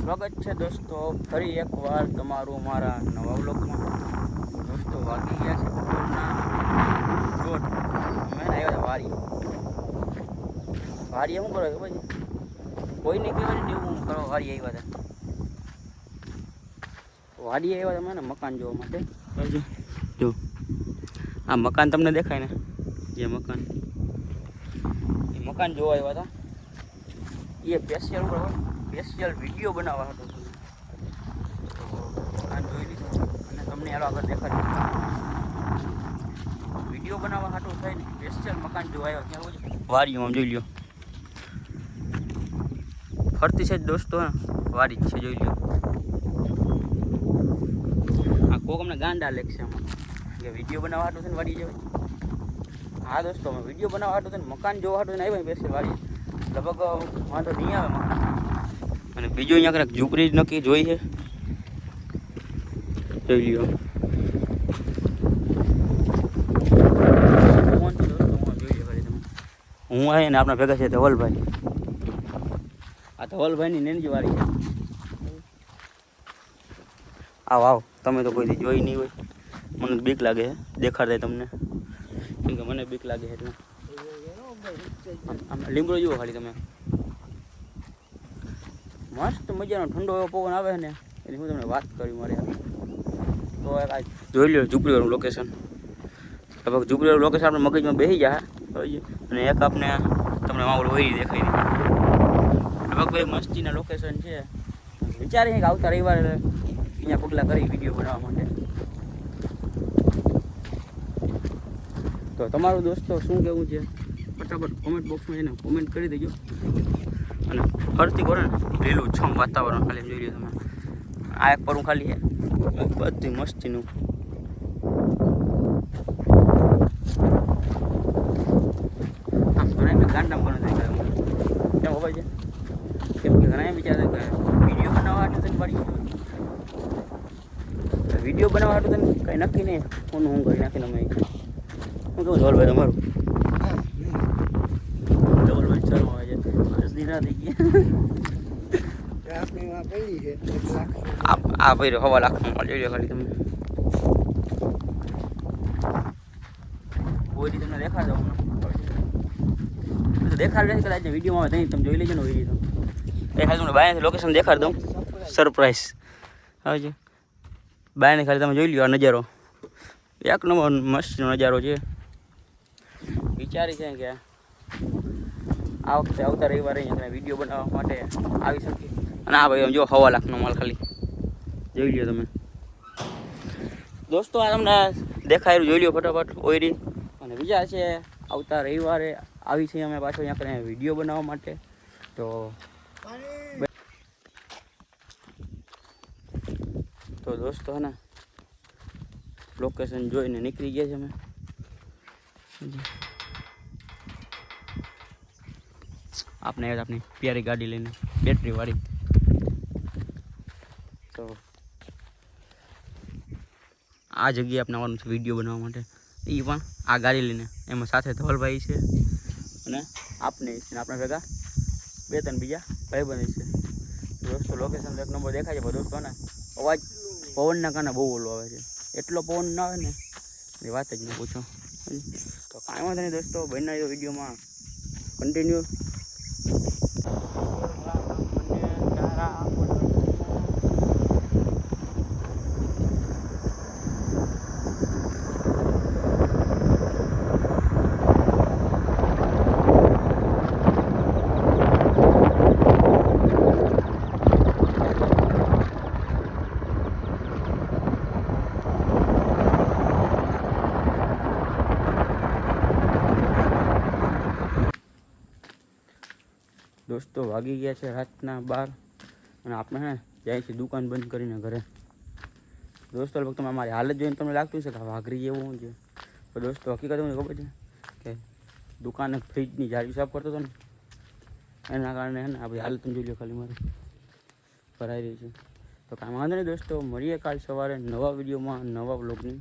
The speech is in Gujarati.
સ્વાગત છે દોસ્તો ફરી એકવાર તમારું અમારા નવા વ્લોગમાં. દોસ્તો વાગી ગયા છે બપોરના 1:30. અમે આવ્યા વારી શું કરો છો ભાઈ? કોઈને કહેવાય ને એવું કરો. વારી આવ્યા હતા, વાડી આવ્યા તમે ને મકાન જોવા માટે. જો આ મકાન તમને દેખાય ને, જે મકાન એ મકાન જોવા આવ્યા હતા. એ સ્પેશિયલ વિડીયો બનાવવા હતો. મકાન જોઈ લીધું અને તમને એનો આગળ દેખાડ્યું. વિડીયો બનાવવા હાટું થઈને સ્પેશિયલ મકાન જોવા આવ્યો. ક્યાં વાડીમાં જોઈ લ્યો, ફરતી છે જ દોસ્તો, વાડી છે જોઈ લ્યો. આ કોક અમને ગાંડા લેખ છે આમાં કે વિડીયો બનાવવા હાટું છે ને વાડી જવાય. હા દોસ્તો, અમે વિડીયો બનાવવા હાટું છે ને મકાન જોવા હાટું ને આવ્યા સ્પેશિયલ વાડી. લગભગ વાંધો નહીં આવે મકાન. અને બીજું અહીંયા કંઈક ઝૂંપડી નક્કી જોઈ છે, જોઈ લ્યો. હું આવે ને આપણા ભેગા છે ધવલભાઈ. આ ધવલભાઈની નેનજી વાળી છે. આવ તમે તો કોઈ દી જોઈ નહીં હોય. મને બીક લાગે છે દેખાડતા તમને, કેમ કે મને બીક લાગે છે એટલે. આમ લીમડો જુઓ ખાલી તમે, મસ્ત મજાનો ઠંડો એવો પવન આવે ને એની હું તમને વાત કરી મારે. તો જોઈ લો ઝૂંપડીવાળું લોકેશન. લગભગ ઝૂંપડીવાળું લોકેશન આપણે મગજમાં બેસી જાય. અને એક આપણે તમને માહોલ વહી દેખાય. લગભગ ભાઈ મસ્તીના લોકેશન છે. વિચારીએ કે આવતા રવિવારે અહીંયા પગલાં કરી વિડીયો બનાવવા માટે. તો તમારું દોસ્તો શું કહેવું છે ફટાફટ કોમેન્ટ બોક્સમાં એને કોમેન્ટ કરી દેજો. અને ફરતી કરો ને લીલું છમ વાતાવરણ ખાલી જોઈ લો તમે. આ એક પર હું ખાલી છે બધી મસ્તીનું. આમ ઘણા ગાંડામાં ઘણું થાય કેમ ખબર છે? કેમ કે ઘણા વિચારે કે વિડીયો બનાવવા હાટું તને પડી વિડીયો બનાવવા હાટું તને કંઈ નક્કી નહીં. ફોન હું કરી નાખીને અમે શું કહું ધવલભાઈ તમારું? ધવલભાઈ શરમ આવે છે, 10 દિન થઈ ગયા. આ ભાઈ 1.25 લાખમાં જોઈ લો ખાલી તમે. કોઈ તમને દેખાડ દઉં દેખાડ નથી કદાચ વિડીયોમાં આવે તમે જોઈ લેજો ને. વિડીયો એ ખાલી તમને બાયથી લોકેશન દેખાડ દઉં, સરપ્રાઈઝ આવે છે. બાયને ખાલી તમે જોઈ લો આ નજારો, એક નંબર મસ્તનો નજારો છે. વિચારી છે કે આ વખતે આવતા રવિવારે અહીંયા વિડીયો બનાવવા માટે આવી શકીએ. અને આ ભાઈ જો 1.25 લાખનો માલ ખાલી જોઈ લ્યો તમે દોસ્તો. આ તમને દેખાયેલું જોઈ લ્યો ફટાફટ ઓયરી. અને વિચાર છે આવતા રવિવારે આવી છે અમે પાછો અહીંયા કરીને વિડીયો બનાવવા માટે. તો દોસ્તો હે ને લોકેશન જોઈને નીકળી ગયા છે અમે. આપણે આપણી પ્યારી ગાડી લઈને બેટરી વાળી. તો આ જગ્યાએ આપણે આવવાનું છે વિડીયો બનાવવા માટે. એ પણ આ ગાડી લઈને, એમાં સાથે ધવલભાઈ છે અને આપણે આપણા ભેગા 2-3 બીજા ભાઈબંધ છે. દોસ્તો લોકેશન એક નંબર દેખાય છે. દોસ્તો ને અવાજ પવનના કારણે બહુ ઓલો આવે છે. એટલો પવન ના આવે ને એ વાત જ ન પૂછો. તો કાંઈ વાંધો નહીં દોસ્તો, બનાવ્યો વિડીયોમાં કન્ટિન્યુ. દોસ્તો વાગી ગયા છે રાતના 12 અને આપણે હે જાય છે દુકાન બંધ કરીને ઘરે. દોસ્તો લગભગ તમે અમારી હાલત જોઈને તમને લાગતું છે કે વાઘરી જેવું છે. તો દોસ્તો હકીકત મને ખબર છે કે દુકાને ફ્રીજની જાળી સાફ કરતો હતો ને એના કારણે હે ને આપણી હાલત તમે જોઈ લો ખાલી મારી ભરાઈ રહી છે. તો કાંઈ વાંધો નહીં દોસ્તો, મળીએ કાલ સવારે નવા વિડીયોમાં નવા બ્લોગની.